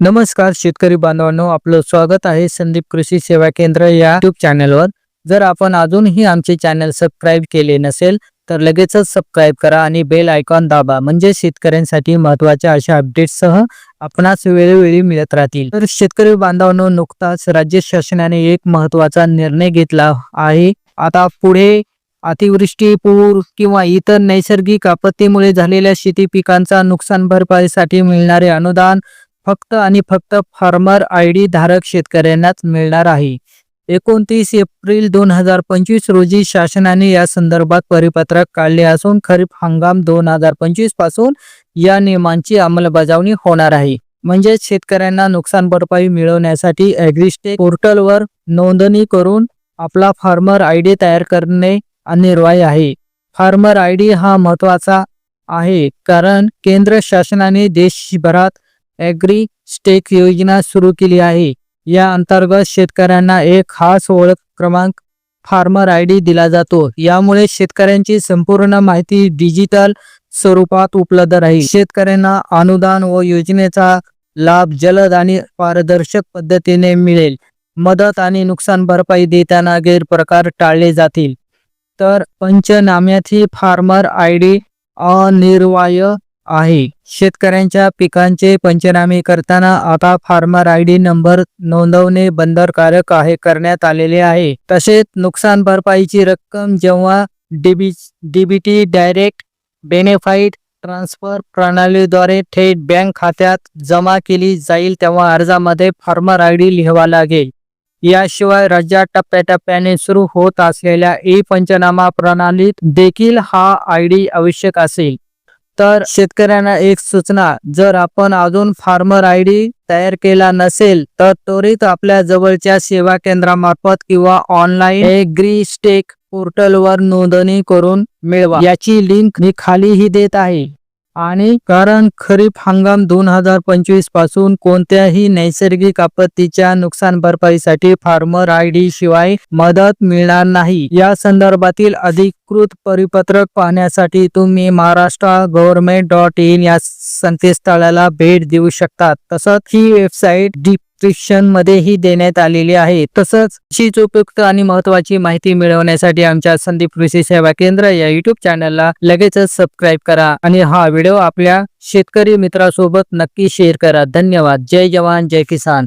नमस्कार शेतकरी बांधवांनो, आपलं स्वागत आहे संदीप कृषी सेवा केंद्र या यूट्यूब चॅनलवर। जर आपण अजूनही आमचे चॅनल सबस्क्राईब केले नसेल तर लगेचच सबस्क्राईब करा आणि बेल आयकॉन दाबा, म्हणजे शेतकऱ्यांसाठी महत्त्वाच्या अशा अपडेट्ससह आपणास वेळोवेळी मिळत राहतील। तर शेतकरी बांधवांनो, नुकताच राज्य शासनाने एक महत्त्वाचा निर्णय घेतला आहे। आता पुढे अतिवृष्टी, पूर किंवा इतर नैसर्गिक आपत्तीमुळे झालेल्या शेती पिकांचा नुकसान भरपाईसाठी मिळणारे अनुदान फक्त आणि फक्त फार्मर आयडी धारक शेतकऱ्यांनाच मिळणार आहे। 29 एप्रिल 2025 रोजी शासनाने या संदर्भात परिपत्रक काढले असून खरीप हंगाम 2025 पासून या नियमांची अंमलबजावणी होणार आहे। म्हणजे शेतकऱ्यांना नुकसान भरपाई मिळवण्यासाठी ॲग्रीस्टेक पोर्टलवर नोंदणी करून आपला फार्मर आयडी तयार करणे अनिवार्य आहे। फार्मर आयडी हा महत्त्वाचा आहे कारण केंद्र शासनाने देशभरात ॲग्री स्टेक योजना सुरू केली आहे। या अंतर्गत शेतकऱ्यांना एक खास ओळख क्रमांक फार्मर आयडी दिला जातो। यामुळे शेतकऱ्यांची संपूर्ण माहिती डिजिटल स्वरूपात उपलब्ध राहील। शेतकऱ्यांना अनुदान व योजनेचा लाभ जलद आणि पारदर्शक पद्धतीने मिळेल। मदत आणि नुकसान भरपाई देताना गैरप्रकार टाळले जातील। तर पंचनाम्याची फार्मर आयडी अनिवार्य आहे। शेतकऱ्यांच्या पिकांचे पंचनामे करताना आता फार्मर आयडी नंबर नोंदवणे बंधनकारक करण्यात आलेले आहे। तसेच नुकसान भरपाईची रक्कम जेव्हा डीबीटी डायरेक्ट बेनिफिट ट्रान्सफर प्रणालीद्वारे थेट बँक खात्यात जमा केली जाईल तेव्हा अर्जामध्ये फार्मर आयडी लिहावा लागेल। याशिवाय राज्यात टप्प्याटप्प्याने सुरू होत असलेल्या ई पंचनामा प्रणालीत देखील हा आयडी आवश्यक असेल। तर शेतकऱ्यांना एक सूचना, जर आपण अजून फार्मर आयडी तयार केला नसेल तर त्वरित आपल्या जवळच्या सेवा केंद्रामार्फत किंवा ऑनलाईन ॲग्रीस्टेक पोर्टलवर नोंदणी करून मिळवा। याची लिंक मी खालीही देत आहे। आणि कारण खरीप हंगाम 2025 पासून कोणत्याही नैसर्गिक आपत्तीच्या नुकसान भरपाईसाठी फार्मर आयडी शिवाय मदत मिळणार नाही। या संदर्भातील अधिकृत परिपत्रक पाहण्यासाठी तुम्ही महाराष्ट्र-government.in या संकेतस्थळाला भेट देऊ शकता। तसंच ही वेबसाईट डिस्क्रिप्शन मध्येही देण्यात आलेली आहे। तसंच अशीच उपयुक्त आणि महत्त्वाची माहिती मिळवण्यासाठी आमच्या संदीप कृषी सेवा केंद्र या यूट्यूब चॅनलला लगेचच सबस्क्राईब करा आणि हा व्हिडिओ आपल्या शेतकरी मित्रासोबत नक्की शेअर करा। धन्यवाद। जय जवान जय किसान।